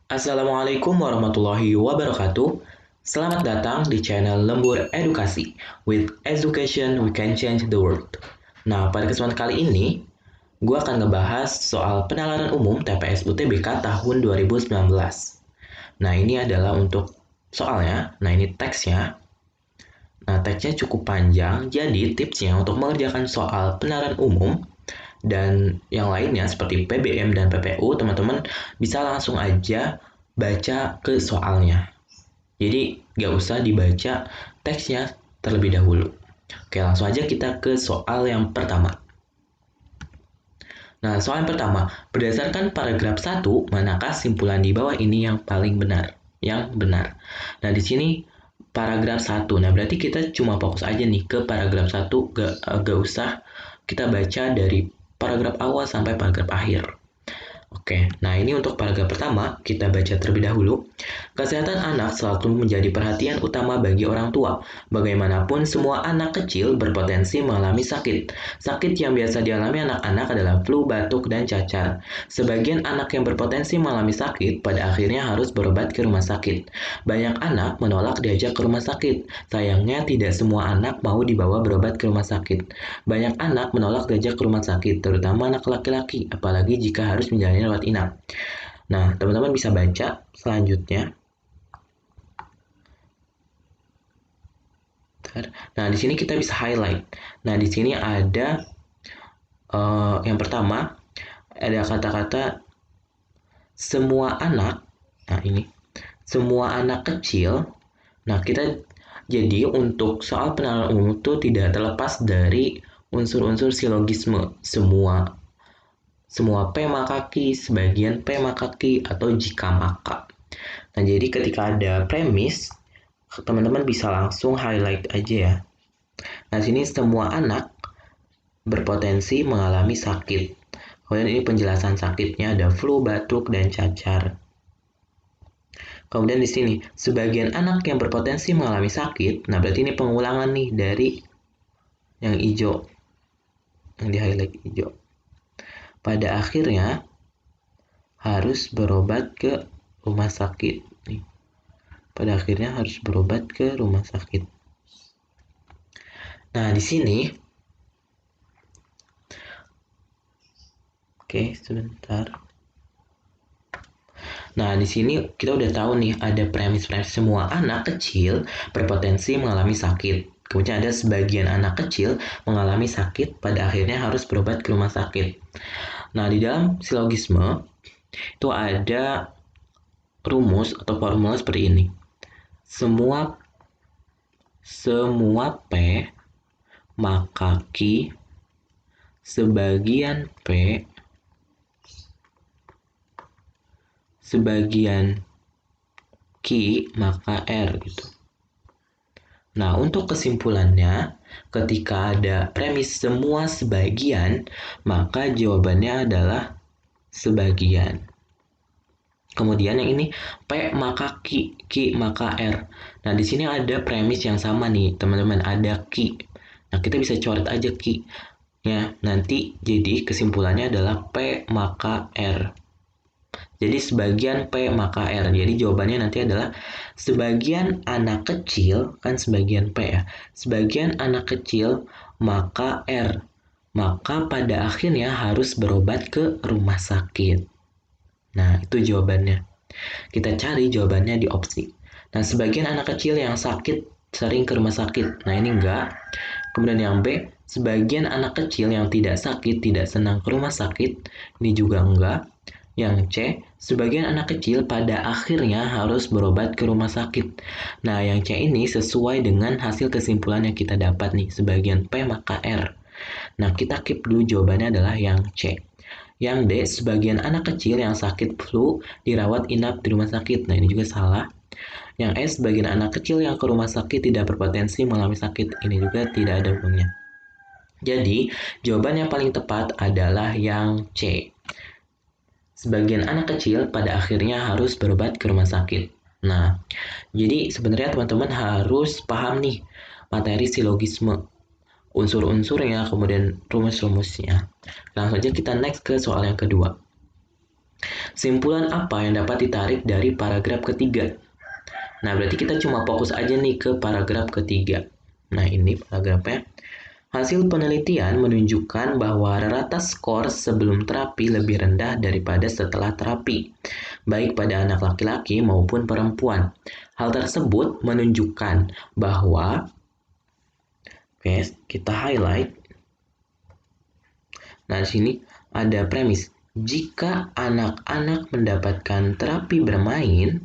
Assalamualaikum warahmatullahi wabarakatuh. Selamat datang di channel Lembur Edukasi. With education, we can change the world. Nah, pada kesempatan kali ini, gue akan ngebahas soal penalaran umum TPS UTBK tahun 2019. Nah, ini adalah untuk soalnya. Nah, ini teksnya. Nah, teksnya cukup panjang, jadi tipsnya untuk mengerjakan soal penalaran umum dan yang lainnya seperti PBM dan PPU, teman-teman bisa langsung aja baca ke soalnya. Jadi nggak usah dibaca teksnya terlebih dahulu. Oke, langsung aja kita ke soal yang pertama. Nah, soal yang pertama, berdasarkan paragraf 1, manakah simpulan di bawah ini yang paling benar? Yang benar. Nah, di sini paragraf 1. Nah, berarti kita cuma fokus aja nih ke paragraf 1, gak usah kita baca dari paragraf awal sampai paragraf akhir. Oke, nah ini untuk paragraf pertama, kita baca terlebih dahulu. Kesehatan anak selalu menjadi perhatian utama bagi orang tua. Bagaimanapun, semua anak kecil berpotensi mengalami sakit. Sakit yang biasa dialami anak-anak adalah flu, batuk, dan cacar. Sebagian anak yang berpotensi mengalami sakit pada akhirnya harus berobat ke rumah sakit. Banyak anak menolak diajak ke rumah sakit. Sayangnya, tidak semua anak mau dibawa berobat ke rumah sakit. Banyak anak menolak diajak ke rumah sakit, terutama anak laki-laki, apalagi jika harus menjalani rawat inap. Nah, teman-teman bisa baca selanjutnya. Nah, di sini kita bisa highlight. Nah, di sini ada yang pertama, ada kata-kata semua anak. Nah, ini semua anak kecil. Nah, kita jadi untuk soal penalaran umum itu tidak terlepas dari unsur-unsur silogisme. Semua P maka Q, sebagian P maka Q, atau jika maka. Nah, jadi ketika ada premis, teman-teman bisa langsung highlight aja ya. Nah, sini semua anak berpotensi mengalami sakit. Kemudian ini penjelasan sakitnya ada flu, batuk, dan cacar. Kemudian di sini, sebagian anak yang berpotensi mengalami sakit, nah berarti ini pengulangan nih dari yang hijau, yang di highlight hijau. Pada akhirnya harus berobat ke rumah sakit. Pada akhirnya harus berobat ke rumah sakit. Nah, di sini, oke, sebentar. Nah, di sini kita udah tahu nih ada premis-premis semua anak kecil berpotensi mengalami sakit. Kemudian ada sebagian anak kecil mengalami sakit, pada akhirnya harus berobat ke rumah sakit. Nah, di dalam silogisme itu ada rumus atau formula seperti ini. Semua P maka Q, sebagian P sebagian Q maka R gitu. Nah, untuk kesimpulannya, ketika ada premis semua sebagian, maka jawabannya adalah sebagian. Kemudian yang ini P maka Q, Q maka R. Nah, di sini ada premis yang sama nih, teman-teman, ada Q. Nah, kita bisa coret aja Q. Ya, nanti jadi kesimpulannya adalah P maka R. Jadi sebagian P maka R. Jadi jawabannya nanti adalah sebagian anak kecil, kan sebagian P ya. Sebagian anak kecil maka R. Maka pada akhirnya harus berobat ke rumah sakit. Nah, itu jawabannya. Kita cari jawabannya di opsi. Nah, sebagian anak kecil yang sakit sering ke rumah sakit. Nah, ini enggak. Kemudian yang B, sebagian anak kecil yang tidak sakit tidak senang ke rumah sakit. Ini juga enggak. Yang C, sebagian anak kecil pada akhirnya harus berobat ke rumah sakit. Nah, yang C ini sesuai dengan hasil kesimpulan yang kita dapat nih, sebagian P maka R. Nah, kita keep dulu jawabannya adalah yang C. Yang D, sebagian anak kecil yang sakit flu dirawat inap di rumah sakit. Nah, ini juga salah. Yang E, sebagian anak kecil yang ke rumah sakit tidak berpotensi mengalami sakit. Ini juga tidak ada hubungannya. Jadi, jawaban yang paling tepat adalah yang C. Sebagian anak kecil pada akhirnya harus berobat ke rumah sakit. Nah, jadi sebenarnya teman-teman harus paham nih materi silogisme, unsur-unsurnya, kemudian rumus-rumusnya. Langsung aja kita next ke soal yang kedua. Kesimpulan apa yang dapat ditarik dari paragraf ketiga? Nah, berarti kita cuma fokus aja nih ke paragraf ketiga. Nah, ini paragrafnya. Hasil penelitian menunjukkan bahwa rata skor sebelum terapi lebih rendah daripada setelah terapi, baik pada anak laki-laki maupun perempuan. Hal tersebut menunjukkan bahwa, oke, kita highlight. Nah, di sini ada premis. Jika anak-anak mendapatkan terapi bermain,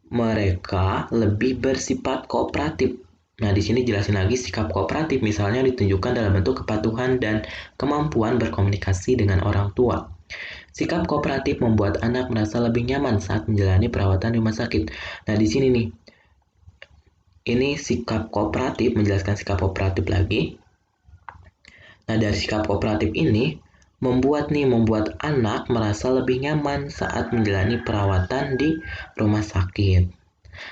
mereka lebih bersifat kooperatif. Nah, di sini jelasin lagi sikap kooperatif misalnya ditunjukkan dalam bentuk kepatuhan dan kemampuan berkomunikasi dengan orang tua. Sikap kooperatif membuat anak merasa lebih nyaman saat menjalani perawatan di rumah sakit. Nah, di sini nih, ini sikap kooperatif, menjelaskan sikap kooperatif lagi. Nah, dari sikap kooperatif ini membuat anak merasa lebih nyaman saat menjalani perawatan di rumah sakit.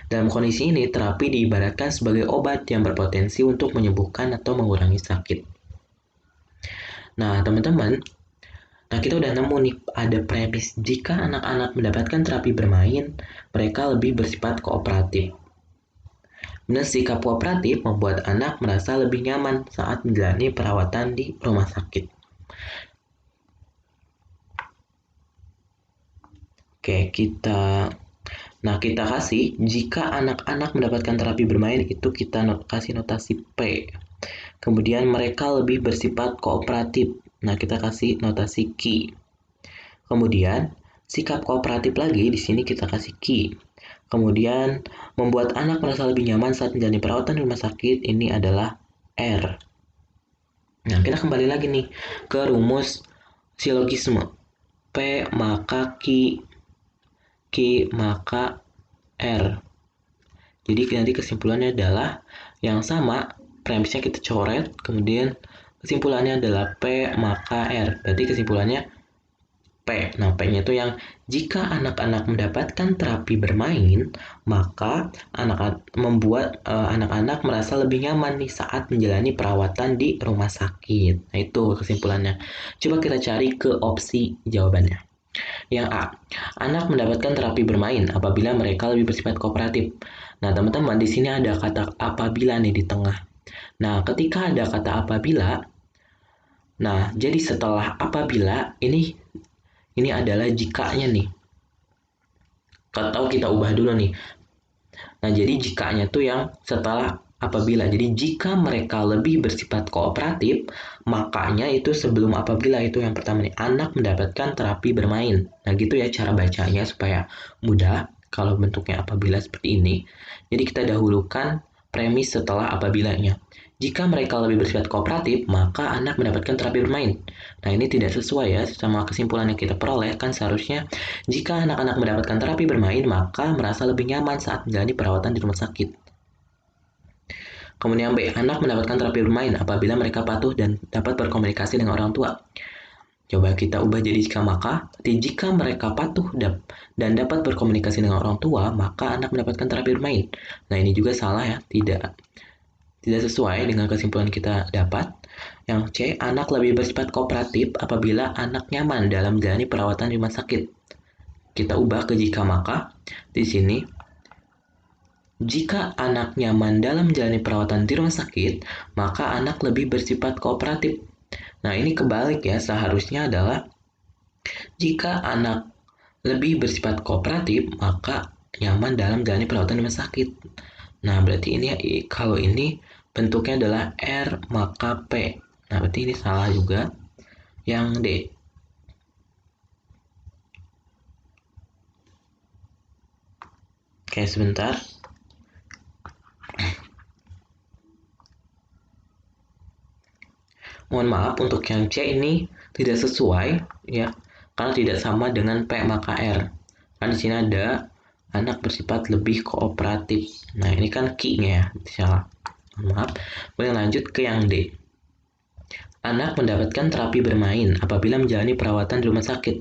Dalam kondisi ini, terapi diibaratkan sebagai obat yang berpotensi untuk menyembuhkan atau mengurangi sakit. Nah, teman-teman, kita udah nemu nih ada premis jika anak-anak mendapatkan terapi bermain, mereka lebih bersifat kooperatif. Dan sikap kooperatif membuat anak merasa lebih nyaman saat menjalani perawatan di rumah sakit. Oke, kita kasih jika anak-anak mendapatkan terapi bermain itu kita kasih notasi P. Kemudian mereka lebih bersifat kooperatif. Nah, kita kasih notasi Q. Kemudian sikap kooperatif lagi di sini kita kasih Q. Kemudian membuat anak merasa lebih nyaman saat menjalani perawatan di rumah sakit ini adalah R. Nah, kita kembali lagi nih ke rumus silogisme. P maka Q, Q maka R. Jadi nanti kesimpulannya adalah yang sama, premisnya kita coret, kemudian kesimpulannya adalah P maka R. Berarti kesimpulannya P. Nah, P-nya itu yang jika anak-anak mendapatkan terapi bermain, maka membuat anak-anak merasa lebih nyaman nih saat menjalani perawatan di rumah sakit. Nah, itu kesimpulannya. Coba kita cari ke opsi jawabannya. Yang A, anak mendapatkan terapi bermain apabila mereka lebih bersifat kooperatif. Nah, teman-teman, di sini ada kata apabila nih di tengah. Nah, ketika ada kata apabila, nah, jadi setelah apabila, ini adalah jikanya nih. Atau kita ubah dulu nih. Nah, jadi jikanya tuh yang setelah apabila. Jadi jika mereka lebih bersifat kooperatif, makanya itu sebelum apabila itu yang pertama nih, anak mendapatkan terapi bermain. Nah, gitu ya cara bacanya supaya mudah kalau bentuknya apabila seperti ini. Jadi kita dahulukan premis setelah apabilanya. Jika mereka lebih bersifat kooperatif, maka anak mendapatkan terapi bermain. Nah, ini tidak sesuai ya sama kesimpulan yang kita peroleh. Kan seharusnya jika anak-anak mendapatkan terapi bermain, maka merasa lebih nyaman saat menjalani perawatan di rumah sakit. Kemudian B, anak mendapatkan terapi bermain apabila mereka patuh dan dapat berkomunikasi dengan orang tua. Coba kita ubah jadi jika maka. Jadi jika mereka patuh dan dapat berkomunikasi dengan orang tua, maka anak mendapatkan terapi bermain. Nah, ini juga salah ya, tidak sesuai dengan kesimpulan kita dapat. Yang C, anak lebih bersifat kooperatif apabila anak nyaman dalam menjalani perawatan di rumah sakit. Kita ubah ke jika maka. Di sini, jika anak nyaman dalam menjalani perawatan di rumah sakit, maka anak lebih bersifat kooperatif. Nah, ini kebalik ya, seharusnya adalah jika anak lebih bersifat kooperatif, maka nyaman dalam menjalani perawatan di rumah sakit. Nah, berarti ini kalau ini bentuknya adalah R maka P. Nah, berarti ini salah juga. Yang D. Oke, sebentar. Mohon maaf untuk yang C ini tidak sesuai ya, karena tidak sama dengan P maka R. Kan di sini ada anak bersifat lebih kooperatif. Nah, ini kan Q-nya ya, salah. Maaf. Kemudian lanjut ke yang D. Anak mendapatkan terapi bermain apabila menjalani perawatan di rumah sakit.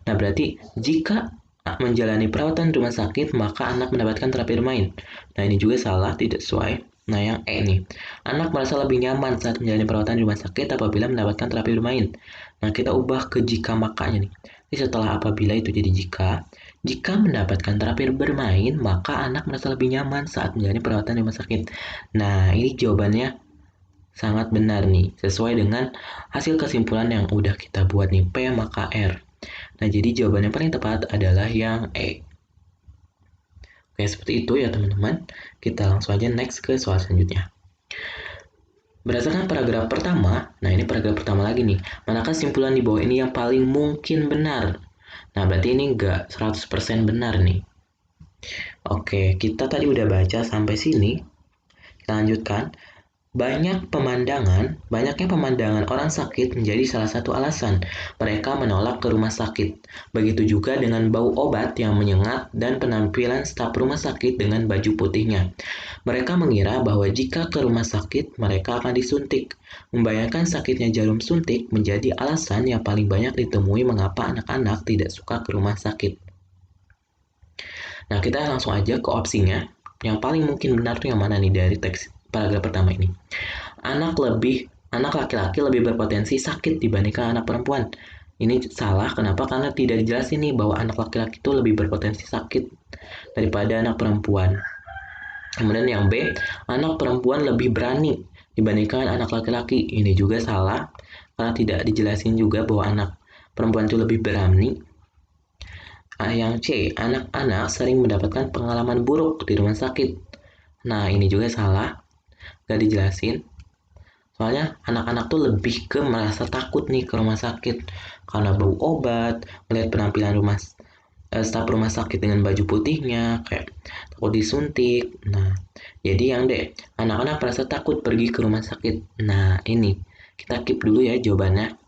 Nah, berarti jika menjalani perawatan di rumah sakit, maka anak mendapatkan terapi bermain. Nah, ini juga salah, tidak sesuai. Nah, yang E nih. Anak merasa lebih nyaman saat menjalani perawatan di rumah sakit apabila mendapatkan terapi bermain. Nah, kita ubah ke jika makanya nih. Jadi setelah apabila itu jadi jika mendapatkan terapi bermain, maka anak merasa lebih nyaman saat menjalani perawatan di rumah sakit. Nah, ini jawabannya sangat benar nih, sesuai dengan hasil kesimpulan yang udah kita buat nih, P maka R. Nah, jadi jawaban yang paling tepat adalah yang E. Oke, seperti itu ya teman-teman. Kita langsung aja next ke soal selanjutnya. Berdasarkan paragraf pertama, nah ini paragraf pertama lagi nih, manakah simpulan di bawah ini yang paling mungkin benar? Nah, berarti ini nggak 100% benar nih. Oke, kita tadi udah baca sampai sini. Kita lanjutkan. Banyaknya pemandangan orang sakit menjadi salah satu alasan mereka menolak ke rumah sakit. Begitu juga dengan bau obat yang menyengat dan penampilan staf rumah sakit dengan baju putihnya. Mereka mengira bahwa jika ke rumah sakit, mereka akan disuntik. Membayangkan sakitnya jarum suntik menjadi alasan yang paling banyak ditemui mengapa anak-anak tidak suka ke rumah sakit. Nah, kita langsung aja ke opsinya. Yang paling mungkin benar tuh yang mana nih dari teks paragraf pertama ini? Anak laki-laki lebih berpotensi sakit dibandingkan anak perempuan. Ini salah, kenapa? Karena tidak dijelasin nih bahwa anak laki-laki itu lebih berpotensi sakit daripada anak perempuan. Kemudian yang B, anak perempuan lebih berani dibandingkan anak laki-laki. Ini juga salah, karena tidak dijelasin juga bahwa anak perempuan itu lebih berani. Yang C, anak-anak sering mendapatkan pengalaman buruk di rumah sakit. Nah, ini juga salah, gak dijelasin. Soalnya anak-anak tuh lebih ke merasa takut nih ke rumah sakit karena bau obat, melihat penampilan staf rumah sakit dengan baju putihnya, kayak takut disuntik. Nah, jadi yang D, anak-anak merasa takut pergi ke rumah sakit. Nah, ini kita keep dulu ya jawabannya.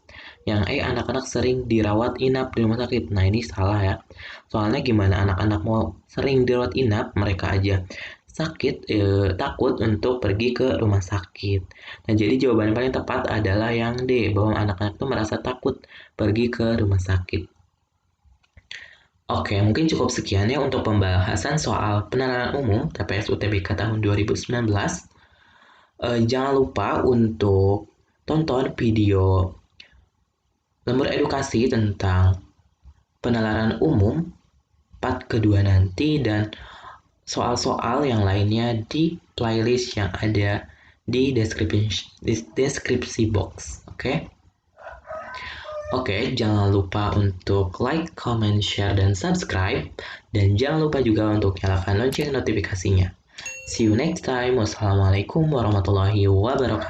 Yang E, anak-anak sering dirawat inap di rumah sakit. Nah, ini salah ya. Soalnya gimana anak-anak mau sering dirawat inap, mereka aja takut untuk pergi ke rumah sakit. Nah, jadi jawaban yang paling tepat adalah yang D, bahwa anak-anak itu merasa takut pergi ke rumah sakit. Oke, mungkin cukup sekian ya untuk pembahasan soal penalaran umum TPS UTBK tahun 2019. Jangan lupa untuk tonton video lembur edukasi tentang penalaran umum part kedua nanti dan soal-soal yang lainnya di playlist yang ada di deskripsi box. Oke, jangan lupa untuk like, comment, share, dan subscribe. Dan jangan lupa juga untuk nyalakan lonceng notifikasinya. See you next time. Wassalamualaikum warahmatullahi wabarakatuh.